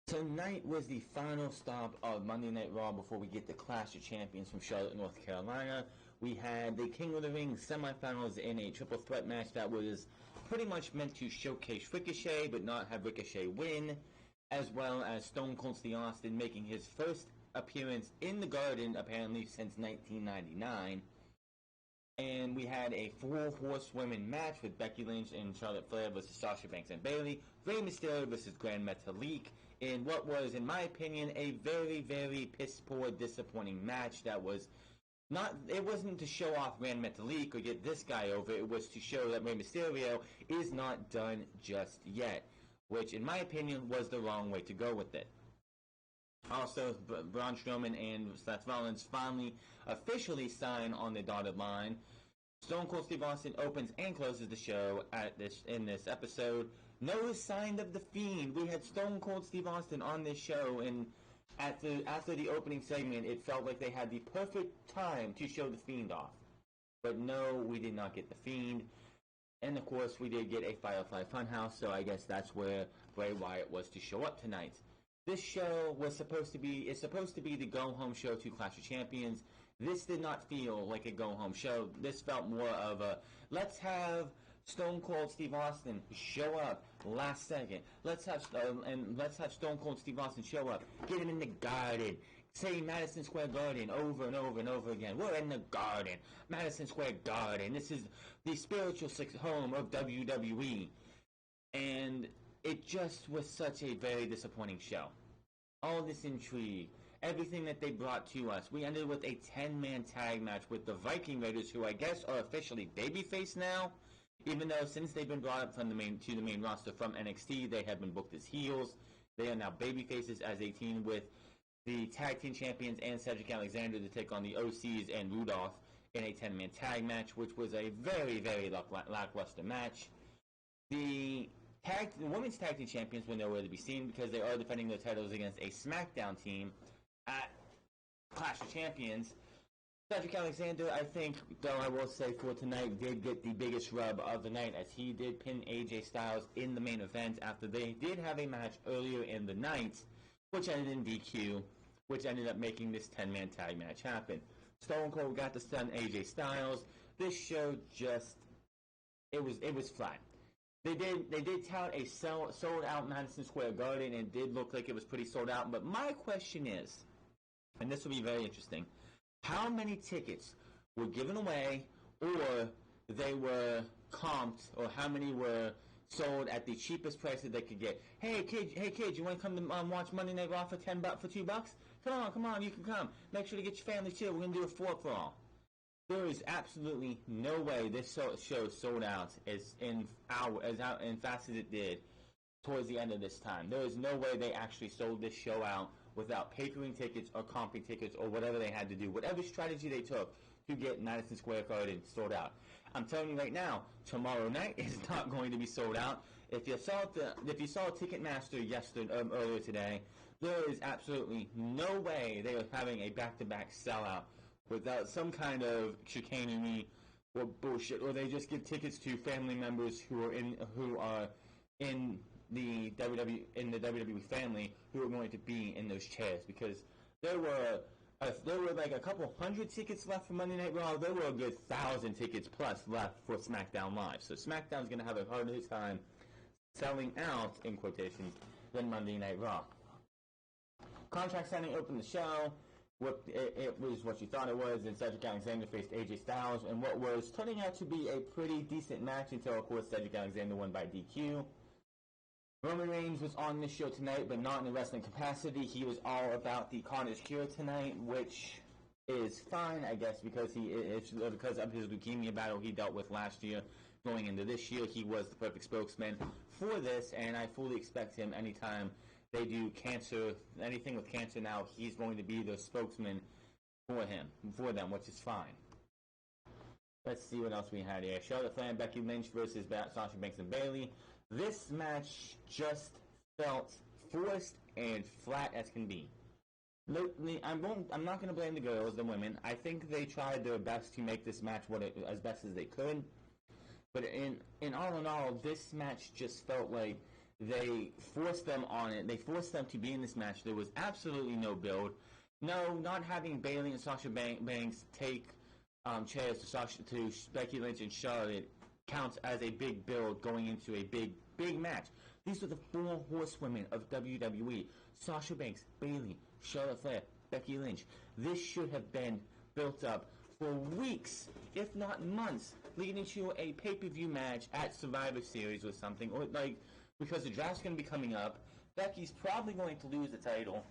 Tonight was the final stop of Monday Night Raw before we get the Clash of Champions from Charlotte, North Carolina. We had the King of the Ring semifinals in a triple threat match that was pretty much meant to showcase Ricochet but not have Ricochet win, as well as Stone Cold Steve Austin making his first appearance in the Garden apparently since 1999. And we had a 4-horsewomen match with Becky Lynch and Charlotte Flair versus Sasha Banks and Bayley, Rey Mysterio versus Grand Metalik, in what was, in my opinion, a very, very piss-poor, disappointing match that was not, it wasn't to show off Grand Metalik or get this guy over, it was to show that Rey Mysterio is not done just yet, which, in my opinion, was the wrong way to go with it. Also, Braun Strowman and Seth Rollins finally officially sign on the dotted line. Stone Cold Steve Austin opens and closes the show in this episode. No sign of the Fiend. We had Stone Cold Steve Austin on this show, and after the opening segment, it felt like they had the perfect time to show the Fiend off. But no, we did not get the Fiend. And of course, we did get a Firefly Funhouse, so I guess that's where Bray Wyatt was to show up tonight. This show is supposed to be the go-home show to Clash of Champions. This did not feel like a go-home show. This felt more of a, let's have Stone Cold Steve Austin show up last second. Let's have Stone Cold Steve Austin show up. Get him in the Garden. Say Madison Square Garden over and over and over again. We're in the Garden. Madison Square Garden. This is the spiritual home of WWE. And it just was such a very disappointing show. All this intrigue, everything that they brought to us. We ended with a 10-man tag match with the Viking Raiders, who I guess are officially babyface now. Even though since they've been brought up from the main roster from NXT, they have been booked as heels. They are now babyfaces as a team with the tag team champions and Cedric Alexander to take on the OCs and Rudolph in a 10-man tag match, which was a very, very lackluster match. The women's tag team champions were nowhere to be seen because they are defending their titles against a SmackDown team at Clash of Champions. Cedric Alexander, I think, though I will say for tonight, did get the biggest rub of the night as he did pin AJ Styles in the main event after they did have a match earlier in the night, which ended in DQ, which ended up making this 10-man tag match happen. Stone Cold got to stun AJ Styles. This show just, it was flat. They did tout a sold out Madison Square Garden, and it did look like it was pretty sold out. But my question is, and this will be very interesting, how many tickets were given away, or they were comped, or how many were sold at the cheapest price that they could get? Hey kid, you want to come to watch Monday Night Raw for $2? Come on, you can come. Make sure to get your family too. We're gonna do a 4-for-all. There is absolutely no way this show sold out as fast as it did towards the end of this time. There is no way they actually sold this show out without papering tickets or comping tickets or whatever they had to do, whatever strategy they took to get Madison Square Garden sold out. I'm telling you right now, tomorrow night is not going to be sold out. If you saw Ticketmaster earlier today, there is absolutely no way they are having a back-to-back sellout without some kind of chicanery or bullshit, or they just give tickets to family members who are in the WWE family who are going to be in those chairs, because there were like a couple hundred tickets left for Monday Night Raw. There were a good 1,000 tickets plus left for SmackDown Live. So SmackDown's going to have a harder time selling out, in quotations, than Monday Night Raw. Contract signing opened the show. It was what you thought it was, and Cedric Alexander faced AJ Styles in what was turning out to be a pretty decent match until, of course, Cedric Alexander won by DQ. Roman Reigns was on this show tonight, but not in a wrestling capacity. He was all about the Carnage Cure tonight, which is fine, I guess, because of his leukemia battle he dealt with last year. Going into this year, he was the perfect spokesman for this, and I fully expect him anytime they do anything with cancer now, he's going to be the spokesman for them, which is fine. Let's see what else we had here. Charlotte Flair and Becky Lynch versus Sasha Banks and Bayley. This match just felt forced and flat as can be. I'm not going to blame the girls, the women. I think they tried their best to make this match as best as they could. But in all, this match just felt like They forced them on it. They forced them to be in this match. There was absolutely no build. No, not having Bayley and Sasha Banks take chairs to Becky Lynch and Charlotte counts as a big build going into a big match. These are the four horsewomen of WWE. Sasha Banks, Bayley, Charlotte Flair, Becky Lynch. This should have been built up for weeks, if not months, leading to a pay-per-view match at Survivor Series or something, or like, because the draft's going to be coming up. Becky's probably going to lose the title.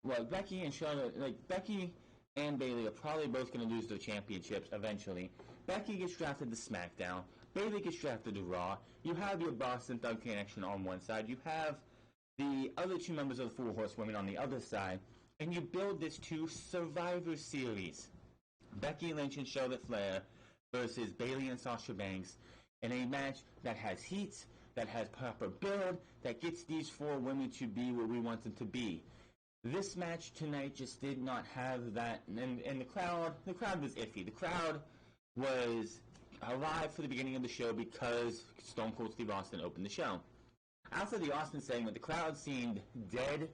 Well, Becky and Charlotte, Becky and Bayley are probably both going to lose their championships eventually. Becky gets drafted to SmackDown. Bayley gets drafted to Raw. You have your Boston Thug Connection on one side. You have the other two members of the Four Horsewomen on the other side. And you build this to Survivor Series. Becky Lynch and Charlotte Flair versus Bayley and Sasha Banks in a match that has heat, that has proper build, that gets these four women to be what we want them to be. This match tonight just did not have that, and the crowd was iffy. The crowd was alive for the beginning of the show because Stone Cold Steve Austin opened the show. After the Austin segment, the crowd seemed dead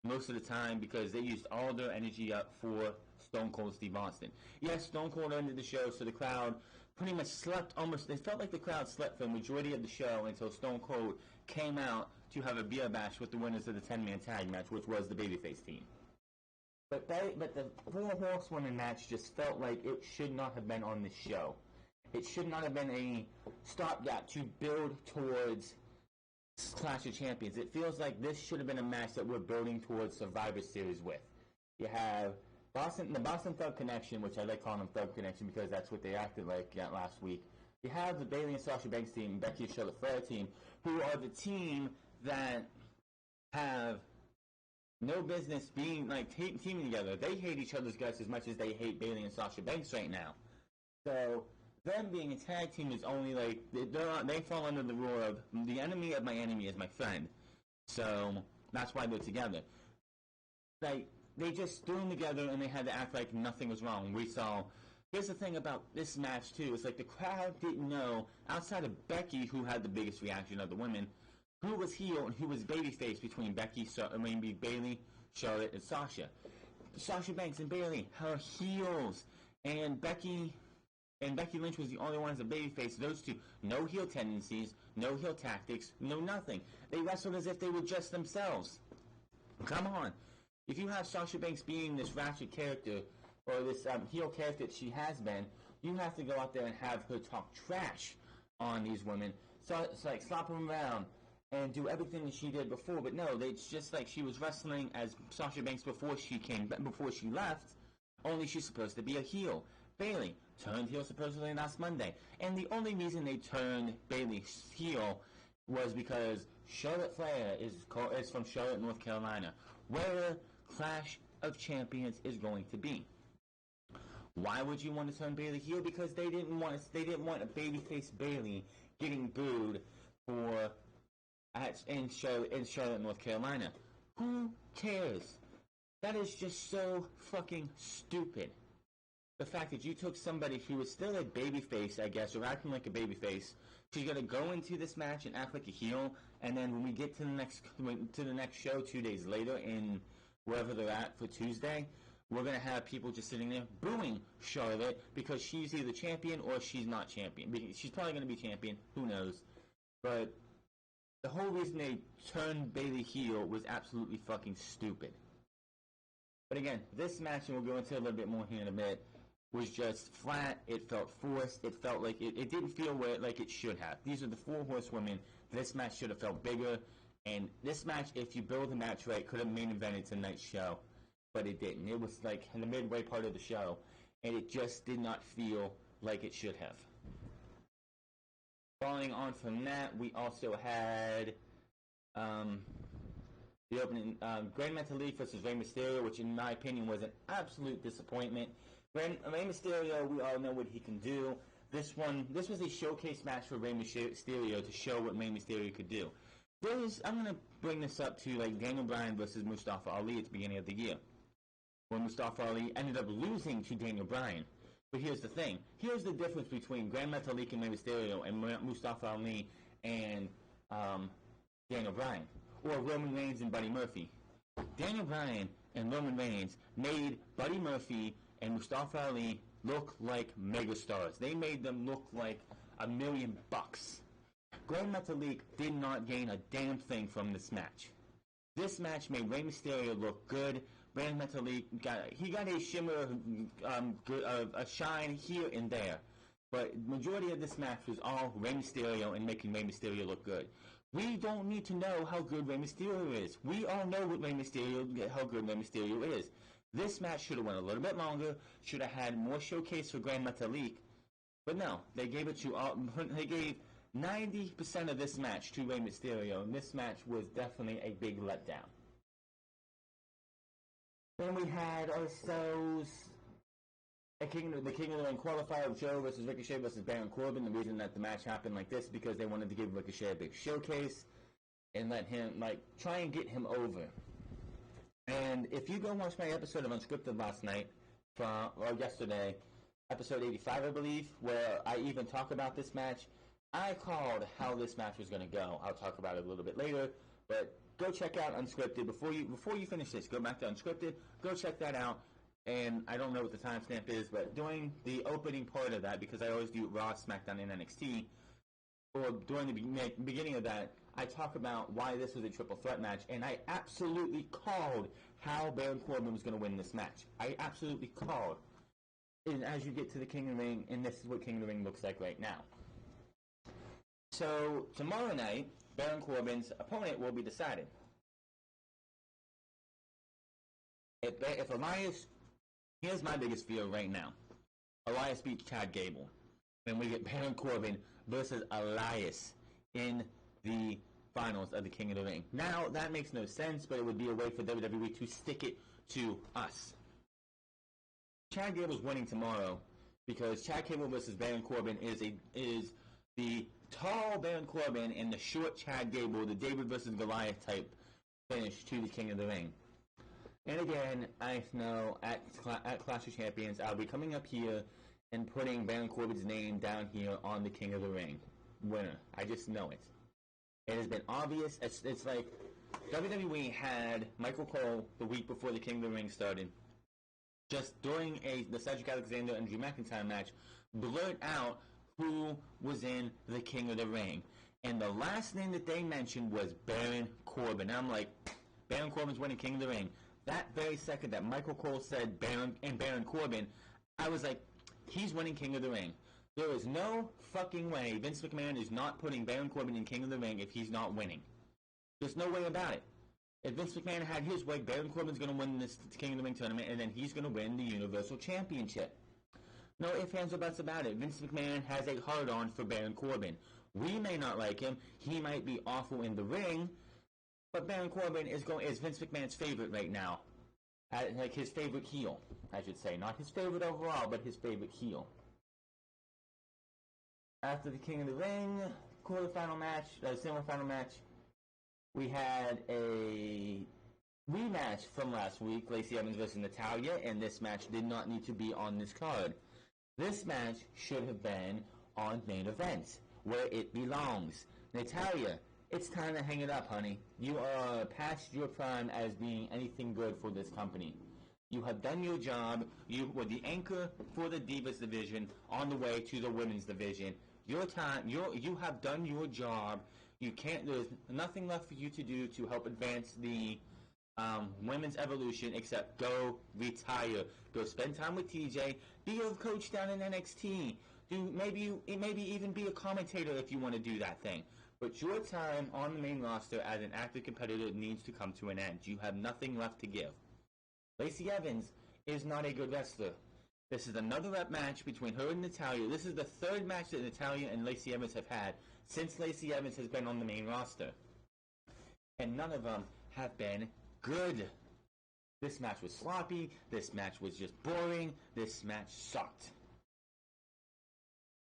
most of the time because they used all their energy up for Stone Cold Steve Austin. Yes, Stone Cold ended the show, so the crowd pretty much slept almost. It felt like the crowd slept for the majority of the show until Stone Cold came out to have a beer bash with the winners of the 10-man tag match, which was the babyface team. But the Four Horsewomen match just felt like it should not have been on this show. It should not have been a stopgap to build towards Clash of Champions. It feels like this should have been a match that we're building towards Survivor Series with. You have the Boston Thug Connection, which I like calling them Thug Connection because that's what they acted like last week. You have the Bayley and Sasha Banks team, Becky and Charlotte Flair team, who are the team that have no business being teaming together. They hate each other's guts as much as they hate Bayley and Sasha Banks right now. So them being a tag team is only they fall under the rule of the enemy of my enemy is my friend. So that's why they're together. They just threw them together and they had to act like nothing was wrong. Here's the thing about this match too. It's like the crowd didn't know, outside of Becky, who had the biggest reaction of the women, who was heel and who was babyface between Bayley, Charlotte, and Sasha. Sasha Banks and Bayley are heels, and Becky Lynch was the only one as a babyface. Those two, no heel tendencies, no heel tactics, no nothing. They wrestled as if they were just themselves. Come on. If you have Sasha Banks being this ratchet character, or this heel character that she has been, you have to go out there and have her talk trash on these women. So it's like slap them around and do everything that she did before. But no, it's just like she was wrestling as Sasha Banks before she left, only she's supposed to be a heel. Bayley turned heel supposedly last Monday. And the only reason they turned Bayley heel was because Charlotte Flair is from Charlotte, North Carolina, where Clash of Champions is going to be. Why would you want to turn Bayley heel? Because they didn't want a babyface Bayley getting booed in Charlotte, North Carolina. Who cares? That is just so fucking stupid. The fact that you took somebody who was still a babyface, I guess, or acting like a babyface, she's gonna go into this match and act like a heel, and then when we get to the next show 2 days later in wherever they're at for Tuesday, we're going to have people just sitting there booing Charlotte because she's either champion or she's not champion. She's probably going to be champion. Who knows? But the whole reason they turned Bayley heel was absolutely fucking stupid. But again, this match, and we'll go into a little bit more here in a bit, was just flat. It felt forced. It felt like it didn't feel like it should have. These are the Four Horsewomen. This match should have felt bigger. And this match, if you build the match right, could have main evented tonight's show. But it didn't. It was like in the midway part of the show, and it just did not feel like it should have. Following on from that, we also had the opening Grand Metalik versus Rey Mysterio, which in my opinion was an absolute disappointment. Rey Mysterio, we all know what he can do. This was a showcase match for Rey Mysterio to show what Rey Mysterio could do. I'm going to bring this up to Daniel Bryan versus Mustafa Ali at the beginning of the year, when Mustafa Ali ended up losing to Daniel Bryan. But here's the thing. Here's the difference between Grand Metalik and Rey Mysterio and Mustafa Ali and Daniel Bryan, or Roman Reigns and Buddy Murphy. Daniel Bryan and Roman Reigns made Buddy Murphy and Mustafa Ali look like megastars. They made them look like $1 million. Gran Metalik did not gain a damn thing from this match. This match made Rey Mysterio look good. Gran Metalik got a shimmer, a shine here and there. But majority of this match was all Rey Mysterio and making Rey Mysterio look good. We don't need to know how good Rey Mysterio is. We all know how good Rey Mysterio is. This match should have went a little bit longer, should have had more showcase for Gran Metalik. But no, they gave 90% of this match to Rey Mysterio, and this match was definitely a big letdown. Then we had ourselves the King of the Ring qualifier of Joe versus Ricochet versus Baron Corbin. The reason that the match happened like this is because they wanted to give Ricochet a big showcase and let him, try and get him over. And if you go watch my episode of Unscripted last night, or yesterday, episode 85, I believe, where I even talk about this match, I called how this match was going to go. I'll talk about it a little bit later, but go check out Unscripted. Before you finish this, go back to Unscripted, go check that out. And I don't know what the timestamp is, but during the opening part of that, because I always do Raw, SmackDown, and NXT, or during the beginning of that, I talk about why this was a triple threat match, and I absolutely called how Baron Corbin was going to win this match. I absolutely called. And as you get to the King of the Ring, and this is what King of the Ring looks like right now. So, tomorrow night, Baron Corbin's opponent will be decided. If Elias... Here's my biggest fear right now. Elias beats Chad Gable. Then we get Baron Corbin versus Elias in the finals of the King of the Ring. Now, that makes no sense, but it would be a way for WWE to stick it to us. Chad Gable's winning tomorrow because Chad Gable versus Baron Corbin is the tall Baron Corbin and the short Chad Gable, the David versus Goliath type finish to the King of the Ring. And again, I know at Clash of Champions, I'll be coming up here and putting Baron Corbin's name down here on the King of the Ring winner. I just know it. It has been obvious. It's like WWE had Michael Cole the week before the King of the Ring started, just during the Cedric Alexander and Drew McIntyre match, blurt out who was in the King of the Ring. And the last name that they mentioned was Baron Corbin. And I'm like, Baron Corbin's winning King of the Ring. That very second that Michael Cole said Baron Corbin, I was like, he's winning King of the Ring. There is no fucking way Vince McMahon is not putting Baron Corbin in King of the Ring if he's not winning. There's no way about it. If Vince McMahon had his way, Baron Corbin's going to win this King of the Ring tournament, and then he's going to win the Universal Championship. No ifs, ands, or buts about it. Vince McMahon has a hard-on for Baron Corbin. We may not like him. He might be awful in the ring. But Baron Corbin is Vince McMahon's favorite right now. Like his favorite heel, I should say. Not his favorite overall, but his favorite heel. After the King of the Ring semifinal match, we had a rematch from last week, Lacey Evans versus Natalya, and this match did not need to be on this card. This match should have been on main event, where it belongs. Natalya, it's time to hang it up, honey. You are past your prime as being anything good for this company. You have done your job. You were the anchor for the Divas division on the way to the Women's division. Your time, you have done your job. There's nothing left for you to do to help advance the women's evolution except go retire. Go spend time with TJ. Be a coach down in NXT. Maybe even be a commentator if you want to do that thing. But your time on the main roster as an active competitor needs to come to an end. You have nothing left to give. Lacey Evans is not a good wrestler. This is another rep match between her and Natalya. This is the third match that Natalya and Lacey Evans have had since Lacey Evans has been on the main roster. And none of them have been good. This match was sloppy. This match was just boring. This match sucked.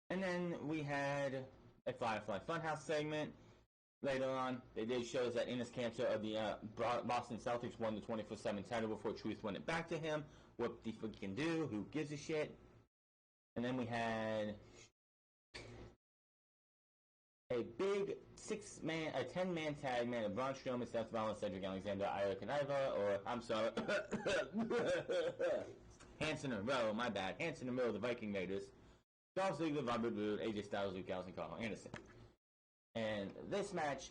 And then we had a Firefly Funhouse segment. Later on, they did show us that Enes Kanter of the Boston Celtics won the 24/7 title before Truth won it back to him. What the fuck can do? Who gives a shit? And then we had a big 10-man tag match of Braun Strowman, Seth Rollins, Cedric Alexander, Io Kanaiva, or, I'm sorry, Hanson and Rowe, my bad, Hanson and Rowe, the Viking Raiders, Dolph Ziggler, Robert Roode, AJ Styles, Luke Gallows, and Carl Anderson. And this match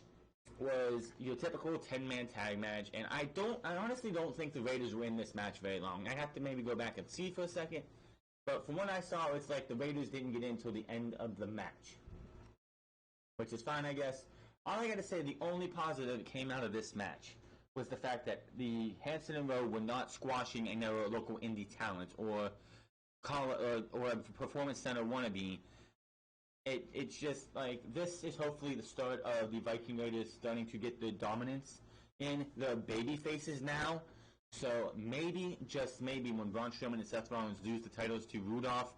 was your typical 10-man tag match, and I honestly don't think the Raiders were in this match very long. I have to maybe go back and see for a second, but from what I saw, it's like the Raiders didn't get in until the end of the match, which is fine, I guess. All I gotta say, the only positive that came out of this match was the fact that the Hanson and Rowe were not squashing a local indie talent or a performance center wannabe. It's just like, this is hopefully the start of the Viking Raiders starting to get the dominance in the baby faces now. So maybe, just maybe, when Braun Strowman and Seth Rollins lose the titles to Rudolph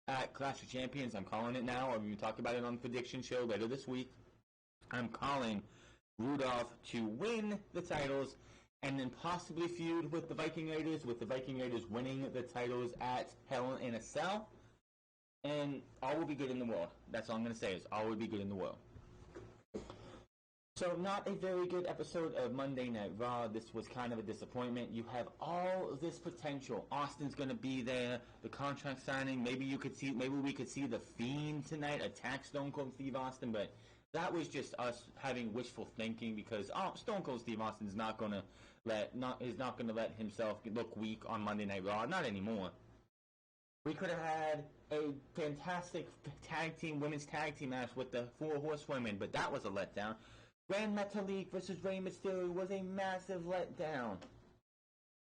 at Clash of Champions, I'm calling it now, or we can talk about it on the prediction show later this week, I'm calling Rudolph to win the titles and then possibly feud with the Viking Raiders, with the Viking Raiders winning the titles at Hell in a Cell. And all will be good in the world. That's all I'm going to say, is all will be good in the world. So, not a very good episode of Monday Night Raw. This was kind of a disappointment. You have all of this potential. Austin's going to be there. The contract signing. Maybe we could see The Fiend tonight attack Stone Cold Steve Austin. But that was just us having wishful thinking, because Stone Cold Steve Austin is not going to let himself look weak on Monday Night Raw. Not anymore. We could have had a fantastic women's tag team match with the 4 Horsewomen, but that was a letdown. Grand Metalik versus Rey Mysterio was a massive letdown.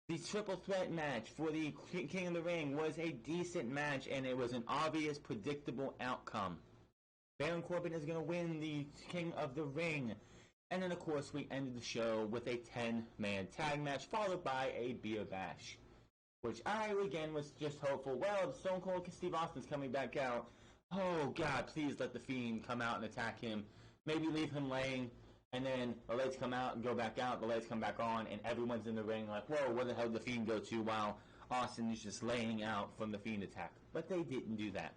The triple threat match for the King of the Ring was a decent match, and it was an obvious, predictable outcome. Baron Corbin is going to win the King of the Ring. And then, of course, we ended the show with a 10-man tag match, followed by a beer bash, which I, again, was just hopeful. Well, Stone Cold Steve Austin's coming back out. Oh, God, please let The Fiend come out and attack him. Maybe leave him laying, and then the lights come out and go back out, the lights come back on, and everyone's in the ring like, whoa, where the hell did The Fiend go to, while Austin is just laying out from the Fiend attack. But they didn't do that.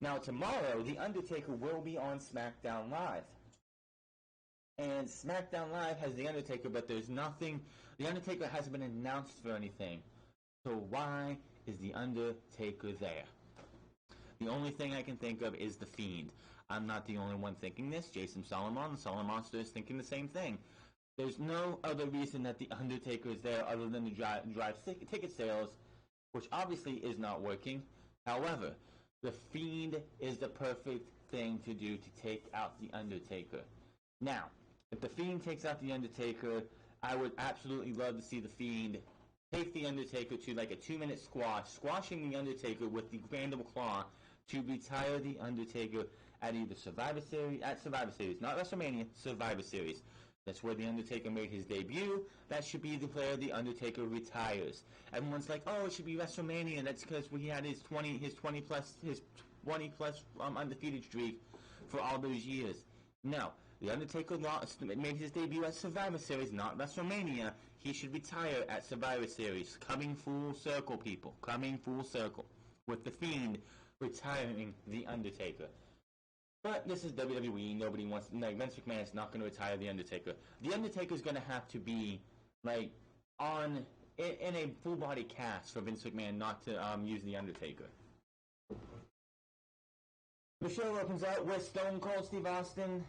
Now, tomorrow, The Undertaker will be on SmackDown Live. And SmackDown Live has The Undertaker, but there's nothing. The Undertaker hasn't been announced for anything. So why is The Undertaker there? The only thing I can think of is The Fiend. I'm not the only one thinking this. Jason Solomon, the Solomon Monster, is thinking the same thing. There's no other reason that The Undertaker is there other than to drive ticket sales, which obviously is not working. However, The Fiend is the perfect thing to do to take out The Undertaker. Now, if The Fiend takes out The Undertaker, I would absolutely love to see The Fiend take The Undertaker to like a 2-minute squashing The Undertaker with the Mandible Claw to retire The Undertaker at either Survivor Series, not WrestleMania, Survivor Series. That's where The Undertaker made his debut. That should be the player The Undertaker retires. Everyone's like, oh, it should be WrestleMania. That's because he had his 20 plus undefeated streak for all those years. No, The Undertaker made his debut at Survivor Series, not WrestleMania. He should retire at Survivor Series. Coming full circle, people. Coming full circle. With The Fiend retiring The Undertaker. But this is WWE. Nobody wants. Like, Vince McMahon is not going to retire The Undertaker. The Undertaker is going to have to be like in a full body cast for Vince McMahon not to use The Undertaker. The show opens up with Stone Cold Steve Austin,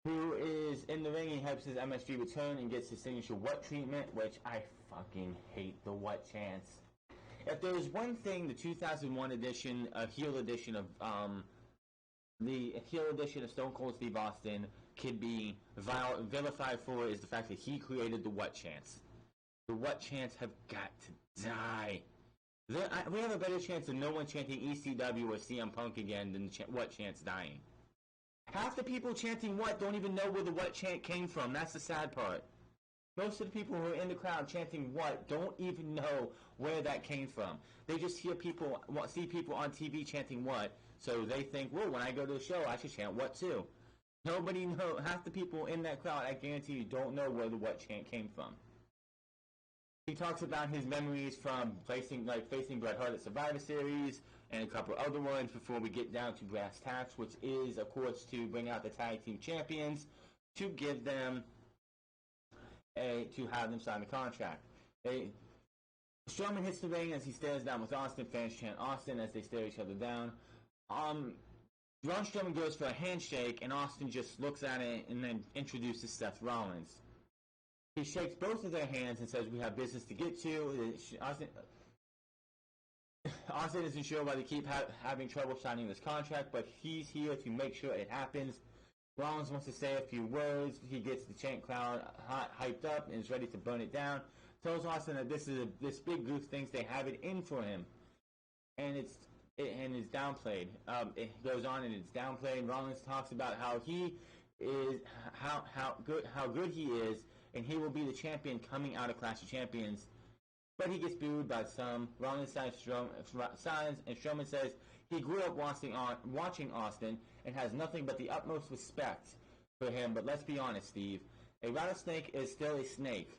who is in the ring. He helps his MSG return and gets his signature what treatment, which I fucking hate the what chance. If there was one thing the 2001 edition, heel edition of the heel edition of Stone Cold Steve Austin could be vilified for, is the fact that he created the what chance. The what chance have got to die. We have a better chance of no one chanting ECW or CM Punk again than what chance dying. Half the people chanting what don't even know where the what chant came from. That's the sad part. Most of the people who are in the crowd chanting what don't even know where that came from. They just see people on TV chanting what, so they think, well, when I go to a show, I should chant what too. Nobody knows. Half the people in that crowd, I guarantee you, don't know where the what chant came from. He talks about his memories from facing Bret Hart at Survivor Series and a couple other ones before we get down to brass tacks, which is, of course, to bring out the tag team champions to give them to have them sign the contract. Strowman hits the ring as he stares down with Austin. Fans chant Austin as they stare each other down. Braun Strowman goes for a handshake, and Austin just looks at it and then introduces Seth Rollins. He shakes both of their hands and says, "We have business to get to." Austin isn't sure why they keep having trouble signing this contract, but he's here to make sure it happens. Rollins wants to say a few words. He gets the chant crowd hyped up and is ready to burn it down. Tells Austin that this big group thinks they have it in for him, and it's downplayed. It goes on and it's downplayed. Rollins talks about how he is how good he is, and he will be the champion coming out of Clash of Champions. But he gets booed by some. Rollins signs, and Strowman says he grew up watching Austin and has nothing but the utmost respect for him. But let's be honest, Steve, a rattlesnake is still a snake.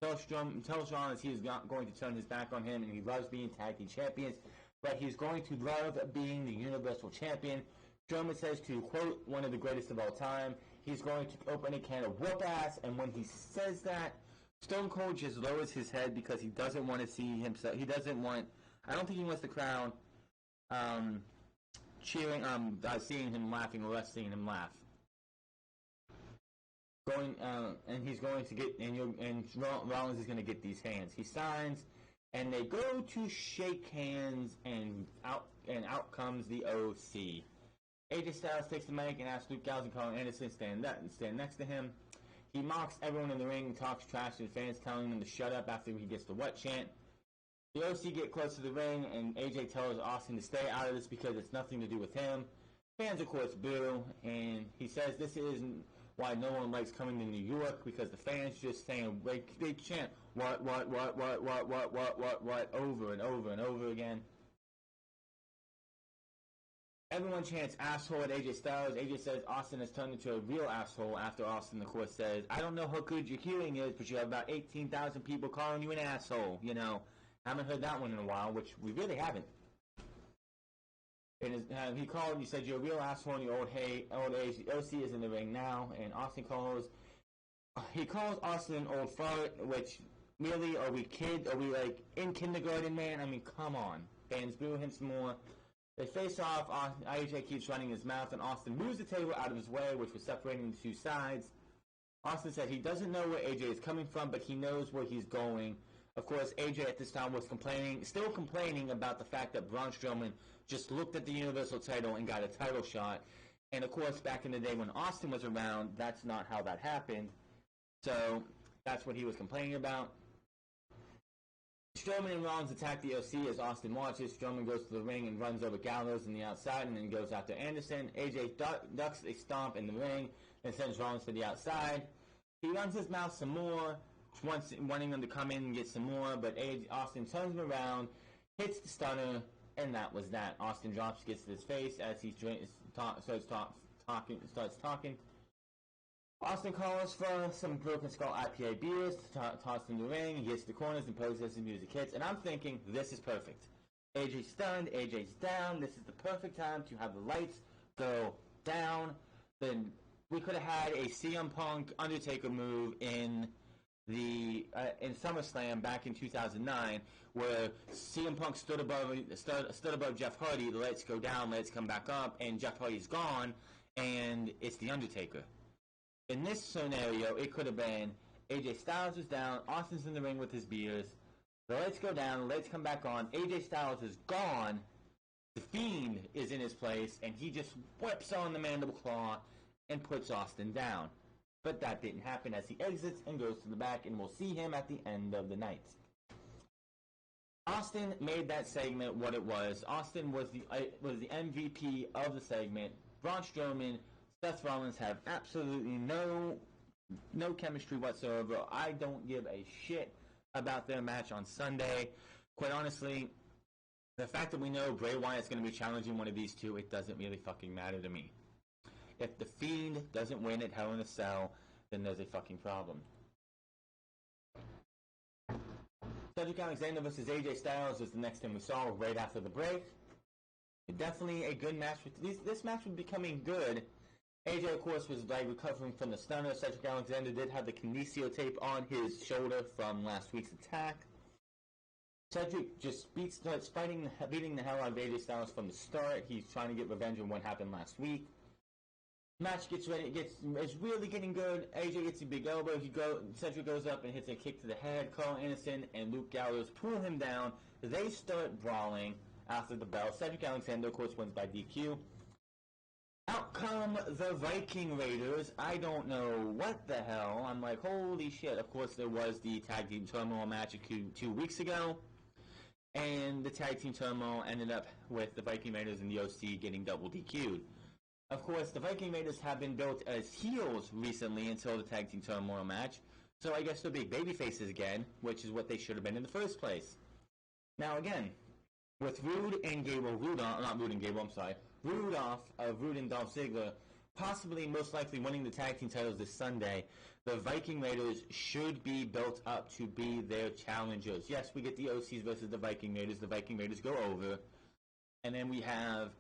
Tells Rollins he is not going to turn his back on him, and he loves being tag team champions, but he's going to love being the Universal Champion. Strowman says, to quote one of the greatest of all time, he's going to open a can of whoop ass, and when he says that, Stone Cold just lowers his head because he doesn't want to see himself. I don't think he wants the crowd cheering, seeing him laughing or less seeing him laugh. And he's going to get, and Rollins is going to get these hands. He signs, and they go to shake hands, and out comes the OC. AJ Styles takes the mic and asks Luke Gallows and Carl Anderson to stand next to him. He mocks everyone in the ring and talks trash to the fans, telling them to shut up after he gets the what chant. The OC get close to the ring, and AJ tells Austin to stay out of this because it's nothing to do with him. Fans, of course, boo, and he says this is why no one likes coming to New York, because the fans just saying, they chant, what, over and over and over again. Everyone chants asshole at AJ Styles. AJ says Austin has turned into a real asshole after Austin, of course, says, I don't know how good your hearing is, but you have about 18,000 people calling you an asshole. Haven't heard that one in a while, which we really haven't. And he said, you're a real asshole in your old age. The OC is in the ring now, and Austin calls Austin an old fart, which, really, are we like in kindergarten, man? I mean, come on. Fans boo him some more. They face off. AJ keeps running his mouth, and Austin moves the table out of his way, which was separating the two sides. Austin said he doesn't know where AJ is coming from, but he knows where he's going. Of course, AJ at this time was still complaining about the fact that Braun Strowman just looked at the Universal title and got a title shot. And of course, back in the day when Austin was around, that's not how that happened. So that's what he was complaining about. Strowman and Rollins attack the OC as Austin watches. Strowman goes to the ring and runs over Gallows on the outside and then goes after Anderson. AJ ducks a stomp in the ring and sends Rollins to the outside. He runs his mouth some more, wanting them to come in and get some more, but Austin turns him around, hits the stunner, and that was that. Austin gets to his face as he starts talking. Austin calls for some Broken Skull IPA beers, tossed in the ring. He hits the corners and poses as the music hits. And I'm thinking, this is perfect. AJ's stunned, AJ's down. This is the perfect time to have the lights go down. Then we could have had a CM Punk Undertaker move in SummerSlam back in 2009, where CM Punk stood above Jeff Hardy. The lights go down, lights come back up, and Jeff Hardy's gone, and it's the Undertaker. In this scenario, it could have been AJ Styles is down, Austin's in the ring with his beers, the lights go down, the lights come back on, AJ Styles is gone, the Fiend is in his place, and he just whips on the mandible claw and puts Austin down. But that didn't happen as he exits and goes to the back, and we'll see him at the end of the night. Austin made that segment what it was. Austin was the MVP of the segment. Braun Strowman, Seth Rollins have absolutely no chemistry whatsoever. I don't give a shit about their match on Sunday. Quite honestly, the fact that we know Bray Wyatt's going to be challenging one of these two, it doesn't really fucking matter to me. If the Fiend doesn't win at Hell in a Cell, then there's a fucking problem. Cedric Alexander versus AJ Styles is the next thing we saw right after the break. Definitely a good match. This match was becoming good. AJ, of course, was like recovering from the stunner. Cedric Alexander did have the kinesio tape on his shoulder from last week's attack. Cedric just starts beating the hell out of AJ Styles from the start. He's trying to get revenge on what happened last week. Match gets ready. It's really getting good. AJ gets a big elbow. Cedric goes up and hits a kick to the head. Carl Anderson and Luke Gallows pull him down. They start brawling after the bell. Cedric Alexander, of course, wins by DQ. Out come the Viking Raiders. I don't know what the hell. I'm like, holy shit. Of course, there was the tag team turmoil match 2 weeks ago. And the tag team turmoil ended up with the Viking Raiders and the OC getting double DQ'd. Of course, the Viking Raiders have been built as heels recently until the tag team turmoil match. So I guess they're big baby faces again, which is what they should have been in the first place. Now again, with Rude and Dolph Ziggler possibly most likely winning the tag team titles this Sunday, the Viking Raiders should be built up to be their challengers. Yes, we get the OCs versus the Viking Raiders. The Viking Raiders go over. And then we have,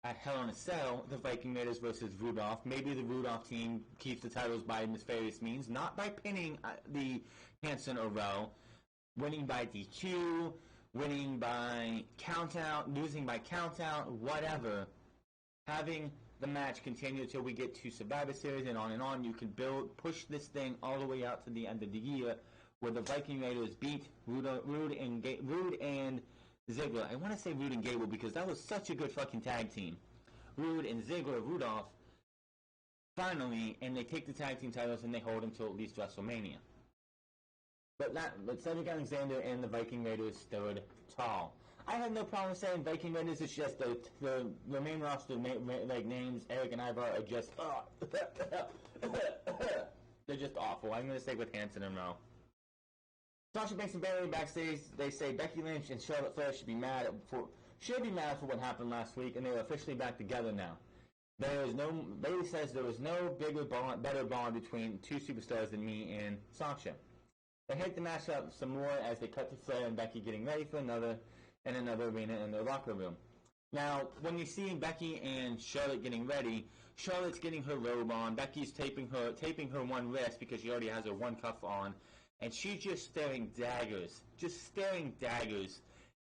at Hell in a Cell, the Viking Raiders versus Rudolph. Maybe the Rudolph team keeps the titles by nefarious means, not by pinning the Hanson or Rowe, winning by DQ, winning by countout, losing by countout, whatever. Having the match continue until we get to Survivor Series and on. You can push this thing all the way out to the end of the year, where the Viking Raiders beat Rude and Ziggler. I want to say Rude and Gable because that was such a good fucking tag team. Rude and Ziggler, Rudolph, finally, and they take the tag team titles and they hold them till at least WrestleMania. But Cedric Alexander and the Viking Raiders stood tall. I have no problem saying Viking Raiders. It's just the main roster names. Eric and Ivar are just they're just awful. I'm going to stay with Hanson and Rowe. Sasha Banks and Bayley backstage. They say Becky Lynch and Charlotte Flair should be mad for what happened last week, and they are officially back together now. Bayley says there was no better bond between two superstars than me and Sasha. They hype the match up some more as they cut to Flair and Becky getting ready for another arena in their locker room. Now, when you see Becky and Charlotte getting ready, Charlotte's getting her robe on. Becky's taping her one wrist because she already has her one cuff on, and she's just staring daggers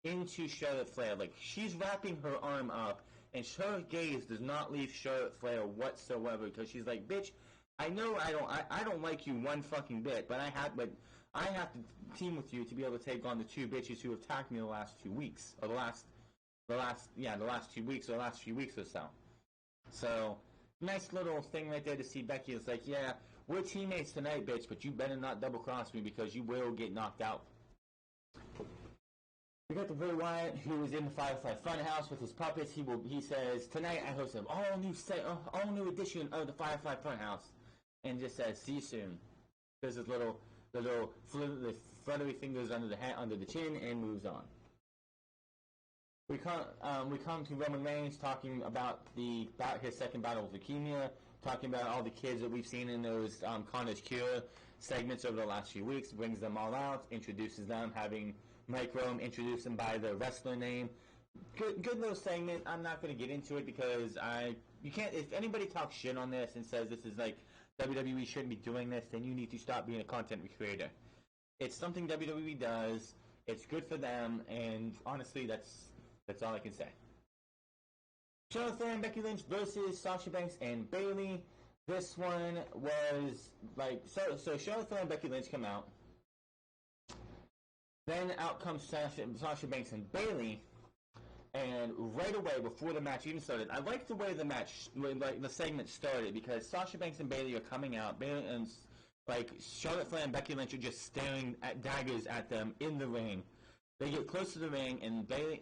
into Charlotte Flair. Like, she's wrapping her arm up, and her gaze does not leave Charlotte Flair whatsoever because she's like, bitch, I know I don't like you one fucking bit, but I have to team with you to be able to take on the two bitches who have attacked me the last 2 weeks, or the last 2 weeks, or the last few weeks or so. So, nice little thing right there to see Becky. It's like, yeah, we're teammates tonight, bitch, but you better not double cross me because you will get knocked out. We got the Bray Wyatt, who is in the Firefly Funhouse with his puppets. He says, tonight I host an all new edition of the Firefly Funhouse, and just says, see you soon. There's his little fluttery fingers under the chin, and moves on. We come to Roman Reigns talking about his second battle with leukemia, talking about all the kids that we've seen in those Connor's Cure segments over the last few weeks, brings them all out, introduces them, having Mike Rome introduce them by their wrestler name. Good little segment. I'm not going to get into it because you can't. If anybody talks shit on this and says this is like WWE shouldn't be doing this, then you need to stop being a content creator. It's something WWE does. It's good for them, and honestly, that's all I can say. Charlotte Flair and Becky Lynch versus Sasha Banks and Bayley. This one was like so. Charlotte Flair and Becky Lynch come out. Then out comes Sasha Banks and Bayley. And right away, before the match even started, I liked the way the segment started because Sasha Banks and Bayley are coming out. Bayley and Charlotte Flair and Becky Lynch are just staring at daggers at them in the ring. They get close to the ring, and Becky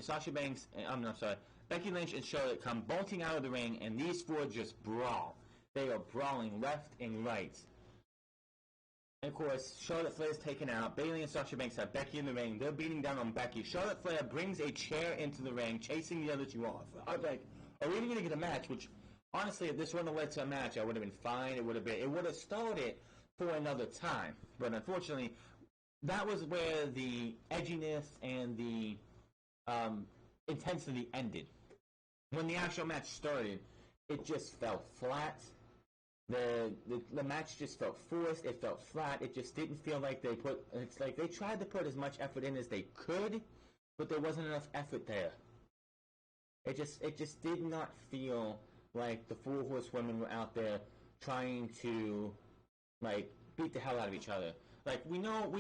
Lynch and Charlotte come bolting out of the ring, and these four just brawl. They are brawling left and right. And of course, Charlotte Flair is taken out. Bayley and Sasha Banks have Becky in the ring. They're beating down on Becky. Charlotte Flair brings a chair into the ring, chasing the other two off. I was like, are we even going to get a match? Which, honestly, if this would have led to a match, I would have been fine. It would have stalled it for another time. But unfortunately, that was where the edginess and the intensity ended. When the actual match started, it just felt flat. The match just felt forced. It felt flat. It just didn't feel like they put. It's like they tried to put as much effort in as they could, but there wasn't enough effort there. It just did not feel like the Four Horsewomen were out there trying to like beat the hell out of each other. Like we know,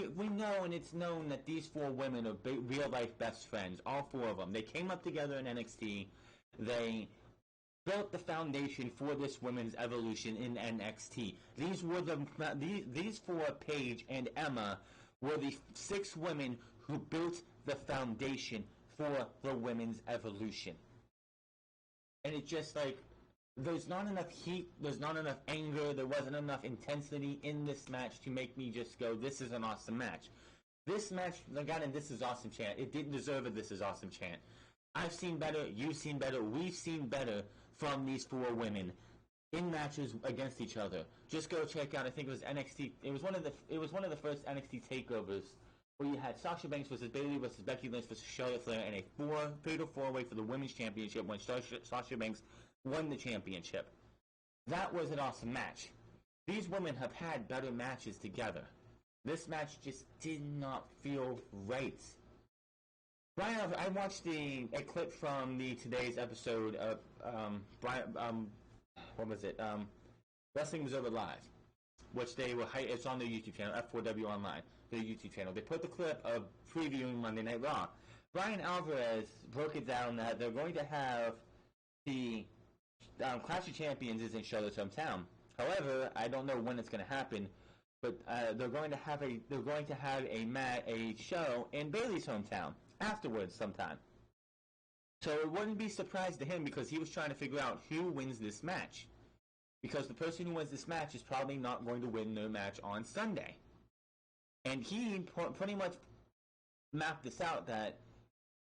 and it's known that these four women are real life best friends. All four of them. They came up together in NXT. They built the foundation for this women's evolution in NXT. These four, Paige and Emma, were the 6 women who built the foundation for the women's evolution. And it just like there's not enough heat, there's not enough anger, there wasn't enough intensity in this match to make me just go, this is an awesome match. This match, I got in This Is Awesome chant. It didn't deserve a This Is Awesome chant. I've seen better, you've seen better, we've seen better from these 4 women in matches against each other. Just go check out, I think it was NXT, it was one of the first NXT takeovers where you had Sasha Banks versus Bayley versus Becky Lynch versus Charlotte Flair in a fatal 4-way for the women's championship when Sasha Banks won the championship. That was an awesome match. These women have had better matches together. This match just did not feel right. Bryan, I watched a clip from today's episode of Bryan, what was it? Wrestling Observer Live, which they were. It's on their YouTube channel, F4W Online, their YouTube channel. They put the clip of previewing Monday Night Raw. Bryan Alvarez broke it down that they're going to have the Clash of Champions is in Charlotte's hometown. However, I don't know when it's going to happen, but they're going to have a show in Bayley's hometown afterwards sometime. So it wouldn't be surprised to him because he was trying to figure out who wins this match. Because the person who wins this match is probably not going to win their match on Sunday. And he pretty much mapped this out that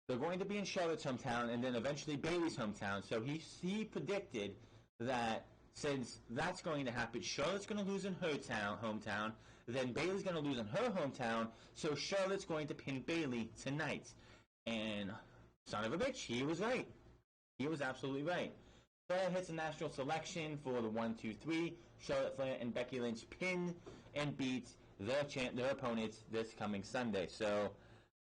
they're going to be in Charlotte's hometown and then eventually Bayley's hometown. So he predicted that since that's going to happen, Charlotte's going to lose in her hometown, then Bayley's going to lose in her hometown, so Charlotte's going to pin Bayley tonight. And son of a bitch, he was right. He was absolutely right. Flair hits a national selection for the 1-2-3. Charlotte Flair and Becky Lynch pin and beat their opponents this coming Sunday. So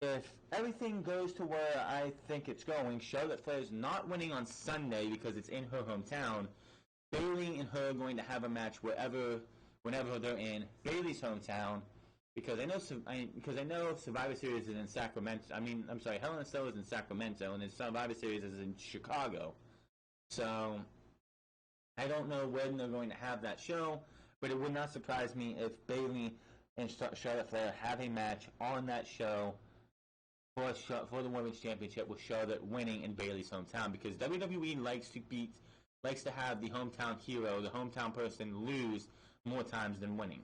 if everything goes to where I think it's going, Charlotte Flair's not winning on Sunday because it's in her hometown. Bayley and her are going to have a match whenever they're in Bayley's hometown. Because I know Survivor Series is in Sacramento. Hell in a Cell is in Sacramento, and then Survivor Series is in Chicago. So I don't know when they're going to have that show, but it would not surprise me if Bayley and Charlotte Flair have a match on that show for the Women's Championship with Charlotte winning in Bayley's hometown. Because WWE likes to have the hometown hero, the hometown person, lose more times than winning.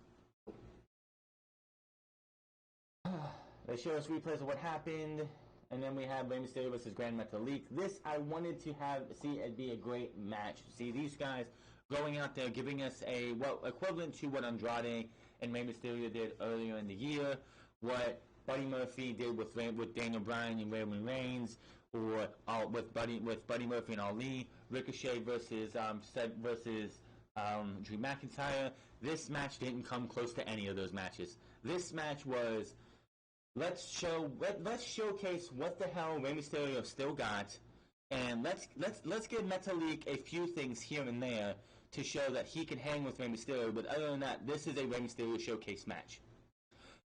They show us replays of what happened, and then we have Rey Mysterio versus Grand Metalik. This I wanted to see it be a great match. See these guys going out there giving us equivalent to what Andrade and Rey Mysterio did earlier in the year, what Buddy Murphy did with Daniel Bryan and Roman Reigns, or with Buddy Murphy and Ali, Ricochet versus Drew McIntyre. This match didn't come close to any of those matches. This match was let's showcase what the hell Rey Mysterio still got, and let's give Metalik a few things here and there to show that he can hang with Rey Mysterio. But other than that, this is a Rey Mysterio showcase match.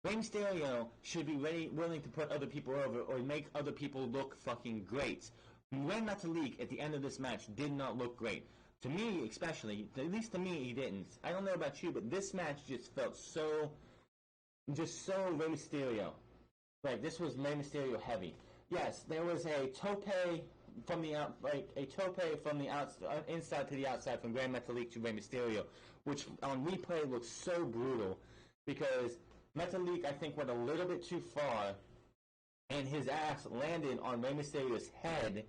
Rey Mysterio should be willing to put other people over or make other people look fucking great. Rey Metalik at the end of this match did not look great. To me, especially, at least to me, he didn't. I don't know about you, but this match just felt so Rey Mysterio. Like, this was Rey Mysterio heavy. Yes, there was a tope from the inside to the outside from Grand Metalik to Rey Mysterio, which on replay looks so brutal because Metalik, I think, went a little bit too far, and his ass landed on Rey Mysterio's head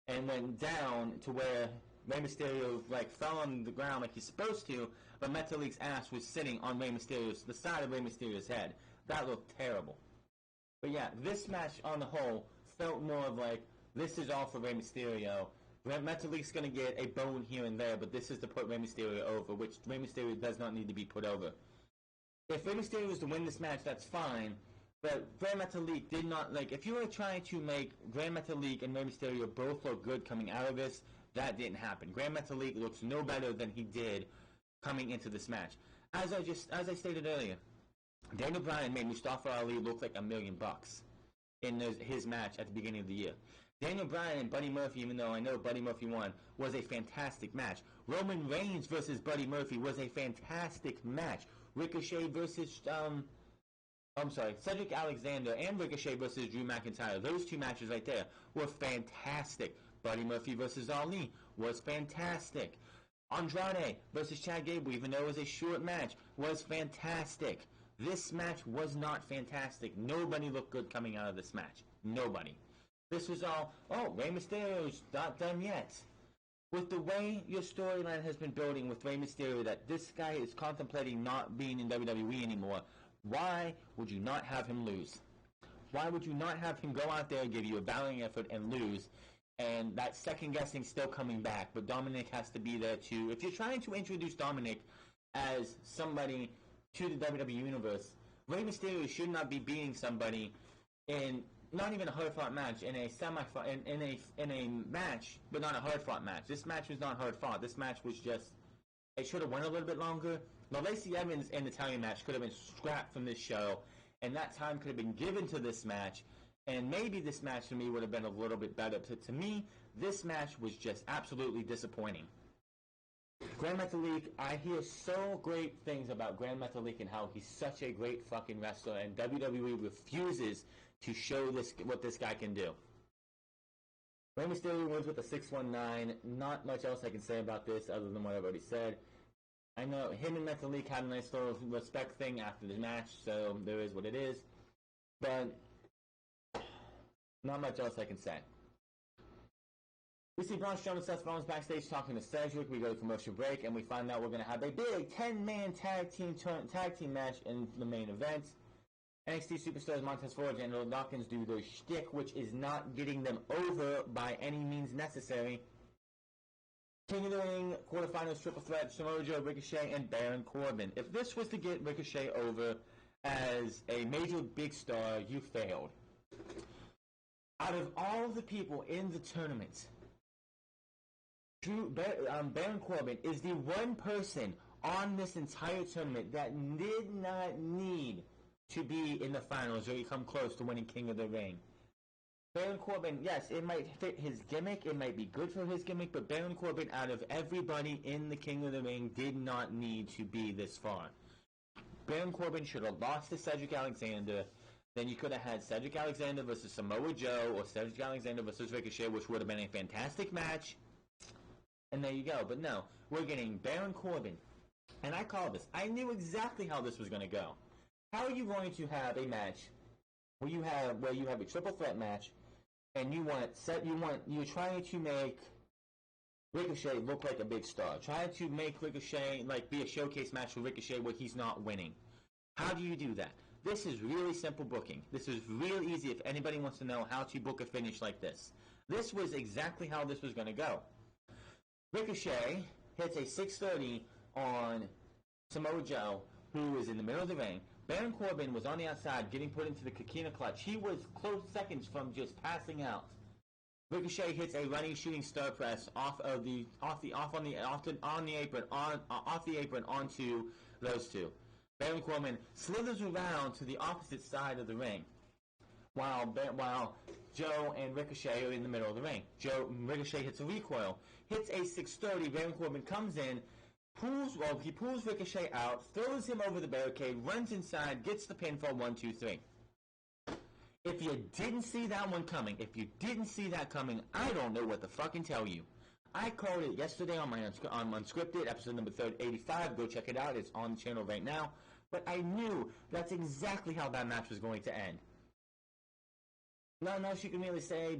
and went down to where Rey Mysterio fell on the ground like he's supposed to, but Metalik's ass was sitting on the side of Rey Mysterio's head. That looked terrible. But yeah, this match on the whole felt more of like, this is all for Rey Mysterio. Metalik's going to get a bone here and there, but this is to put Rey Mysterio over, which Rey Mysterio does not need to be put over. If Rey Mysterio was to win this match, that's fine. But Grand Metalik did not, like, if you were trying to make Grand Metalik and Rey Mysterio both look good coming out of this, that didn't happen. Grand Metalik looks no better than he did coming into this match. As I stated earlier, Daniel Bryan made Mustafa Ali look like $1 million in his match at the beginning of the year. Daniel Bryan and Buddy Murphy, even though I know Buddy Murphy won, was a fantastic match. Roman Reigns versus Buddy Murphy was a fantastic match. Ricochet versus Cedric Alexander and Ricochet versus Drew McIntyre. Those two matches right there were fantastic. Buddy Murphy versus Ali was fantastic. Andrade versus Chad Gable, even though it was a short match, was fantastic. This match was not fantastic. Nobody looked good coming out of this match. Nobody. This was all, Rey Mysterio's not done yet. With the way your storyline has been building with Rey Mysterio, that this guy is contemplating not being in WWE anymore, why would you not have him lose? Why would you not have him go out there and give you a battling effort and lose, and that second guessing still coming back, but Dominic has to be there too? If you're trying to introduce Dominic as somebody to the WWE Universe, Rey Mysterio should not be beating somebody in not even a hard-fought match, in a match, but not a hard-fought match. This match was not hard-fought. This match was just, it should have went a little bit longer. The Lacey Evans and Natalya match could have been scrapped from this show, and that time could have been given to this match, and maybe this match to me would have been a little bit better. But to me, this match was just absolutely disappointing. Grand Metalik, I hear so great things about Grand Metalik and how he's such a great fucking wrestler, and WWE refuses to show what this guy can do. Rey Mysterio wins with a 619. Not much else I can say about this other than what I've already said. I know him and Metalik had a nice little respect thing after the match, so there is what it is. But not much else I can say. We see Braun Strowman and Seth Rollins backstage talking to Cedric. We go to commercial break, and we find out we're going to have a big 10-man tag team match in the main event. NXT superstars Montez Ford and Lil Dawkins do their shtick, which is not getting them over by any means necessary. King of the Ring quarterfinals triple threat: Samoa Joe, Ricochet, and Baron Corbin. If this was to get Ricochet over as a major big star, you failed. Out of all of the people in the tournament, Baron Corbin is the one person on this entire tournament that did not need to be in the finals or come close to winning King of the Ring. Baron Corbin, yes, it might fit his gimmick, it might be good for his gimmick, but Baron Corbin, out of everybody in the King of the Ring, did not need to be this far. Baron Corbin should have lost to Cedric Alexander. Then you could have had Cedric Alexander versus Samoa Joe or Cedric Alexander versus Ricochet, which would have been a fantastic match. And there you go. But no, we're getting Baron Corbin. And I called this. I knew exactly how this was going to go. How are you going to have a match where you have a triple threat match, and you're trying to make Ricochet look like a big star, trying to make Ricochet be a showcase match for Ricochet where he's not winning? How do you do that? This is really simple booking. This is real easy if anybody wants to know how to book a finish like this. This was exactly how this was going to go. Ricochet hits a 630 on Samoa Joe, who is in the middle of the ring. Baron Corbin was on the outside getting put into the Coquina clutch. He was close seconds from just passing out. Ricochet hits a running shooting star press off the apron onto those two. Baron Corbin slithers around to the opposite side of the ring, while Joe and Ricochet are in the middle of the ring. Ricochet hits a recoil, hits a 630. Baron Corbin comes in, he pulls Ricochet out, throws him over the barricade, runs inside, gets the pinfall. 1, 2, 3. If you didn't see that one coming, I don't know what to fucking tell you. I called it yesterday on my Unscripted, episode number 85. Go check it out. It's on the channel right now. But I knew that's exactly how that match was going to end. Not else you can really say.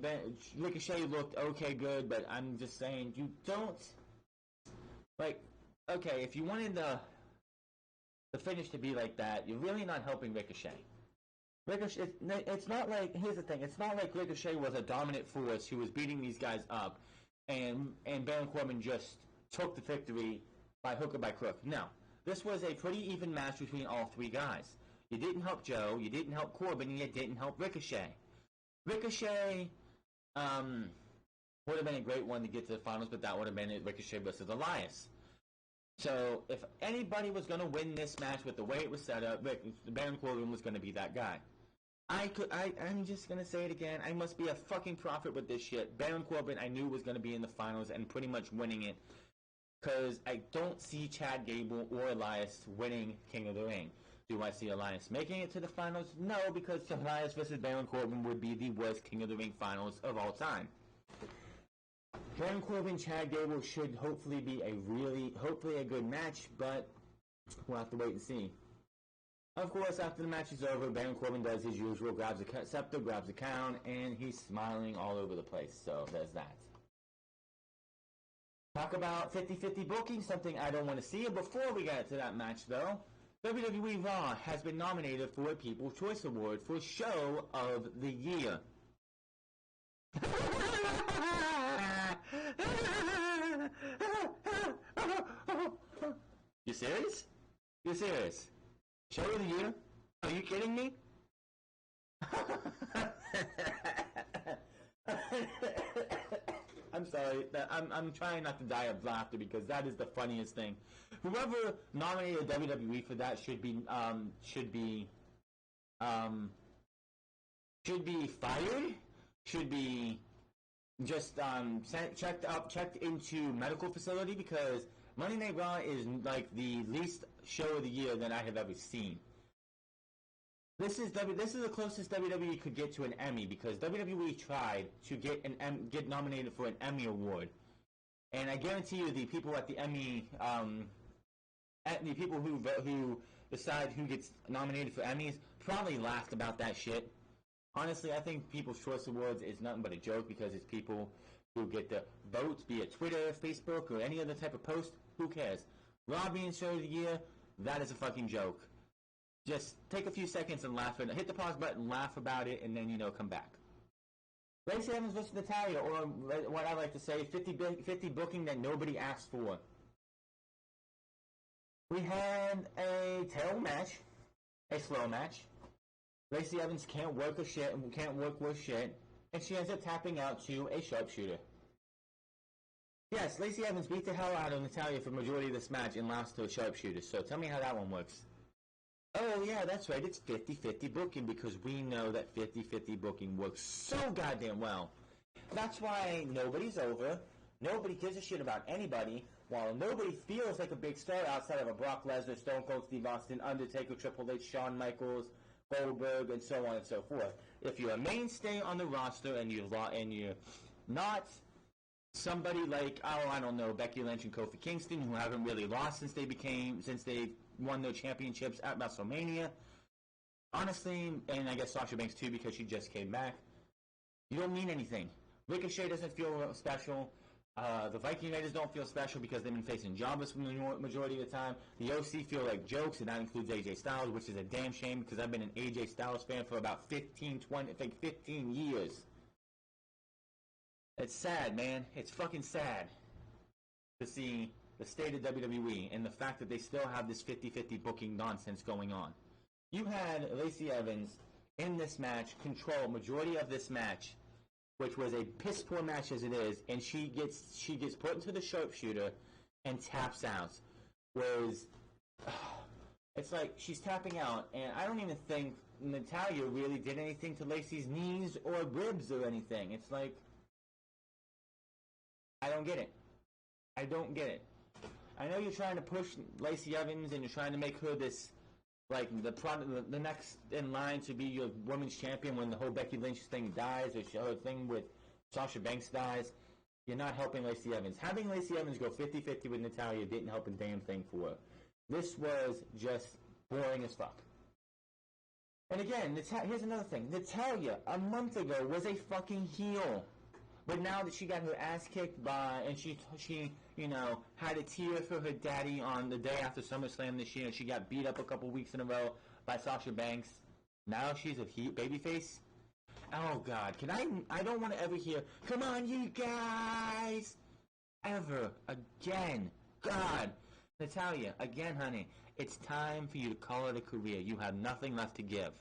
Ricochet looked okay, good, but I'm just saying, you don't... okay, if you wanted the finish to be like that, you're really not helping Ricochet. Ricochet, it's not like, here's the thing, it's not like Ricochet was a dominant force who was beating these guys up, and Baron Corbin just took the victory by hook or by crook. No. This was a pretty even match between all three guys. You didn't help Joe, you didn't help Corbin, and you didn't help Ricochet. Ricochet would have been a great one to get to the finals, but that would have been Ricochet versus Elias. So if anybody was going to win this match with the way it was set up, Baron Corbin was going to be that guy. I'm just going to say it again. I must be a fucking prophet with this shit. Baron Corbin, I knew was going to be in the finals and pretty much winning it. Because I don't see Chad Gable or Elias winning King of the Ring. Do I see Elias making it to the finals? No, because Elias versus Baron Corbin would be the worst King of the Ring finals of all time. Baron Corbin, Chad Gable should hopefully be hopefully a good match, but we'll have to wait and see. Of course, after the match is over, Baron Corbin does his usual, grabs a scepter, grabs a crown, and he's smiling all over the place. So there's that. Talk about 50-50 booking, something I don't want to see. Before we get to that match, though, WWE Raw has been nominated for a People's Choice Award for Show of the Year. You serious? You're serious? Show of the year? Are you kidding me? I'm sorry. I'm trying not to die of laughter because that is the funniest thing. Whoever nominated WWE for that should be fired. Should be just checked into medical facility, because Monday Night Raw is like the least show of the year that I have ever seen. This is the closest WWE could get to an Emmy, because WWE tried to get nominated for an Emmy award, and I guarantee you the people at the Emmy, the people who decide who gets nominated for Emmys probably laughed about that shit. Honestly, I think People's Choice Awards is nothing but a joke, because it's people who get the votes, be it Twitter, Facebook, or any other type of post. Who cares? Raw being Show of the Year, that is a fucking joke. Just take a few seconds and laugh, and hit the pause button, laugh about it, and then, come back. Lacey Evans versus Natalya, or what I like to say, 50 booking that nobody asked for. We had a terrible match, a slow match. Lacey Evans can't work worth shit, and she ends up tapping out to a sharpshooter. Yes, Lacey Evans beat the hell out of Natalya for the majority of this match and lost to a sharpshooter, so tell me how that one works. Oh yeah, that's right, it's 50-50 booking, because we know that 50-50 booking works so goddamn well. That's why nobody's over, nobody gives a shit about anybody, while nobody feels like a big star outside of a Brock Lesnar, Stone Cold Steve Austin, Undertaker, Triple H, Shawn Michaels, Goldberg, and so on and so forth. If you're a mainstay on the roster and you're not somebody like, I don't know, Becky Lynch and Kofi Kingston, who haven't really lost since they won their championships at WrestleMania, honestly, and I guess Sasha Banks too, because she just came back, you don't mean anything. Ricochet doesn't feel special. The Viking Raiders don't feel special because they've been facing jobbers for the majority of the time. The OC feel like jokes, and that includes AJ Styles, which is a damn shame, because I've been an AJ Styles fan for about 15 years. It's sad, man. It's fucking sad to see the state of WWE and the fact that they still have this 50-50 booking nonsense going on. You had Lacey Evans in this match control majority of this match, which was a piss poor match as it is, and she gets put into the sharpshooter and taps out. It's like she's tapping out, and I don't even think Natalya really did anything to Lacey's knees or ribs or anything. It's like, I don't get it. I know you're trying to push Lacey Evans, and you're trying to make her this, like, the next in line to be your women's champion when the whole Becky Lynch thing dies, or her thing with Sasha Banks dies. You're not helping Lacey Evans. Having Lacey Evans go 50-50 with Natalya didn't help a damn thing for her. This was just boring as fuck. And again, here's another thing. Natalya, a month ago, was a fucking heel. But now that she got her ass kicked by, and she had a tear for her daddy on the day after SummerSlam this year, and she got beat up a couple weeks in a row by Sasha Banks. Now she's a babyface? Oh, God. I don't want to ever hear, come on, you guys! Ever. Again. God. Natalya, again, honey. It's time for you to call it a career. You have nothing left to give.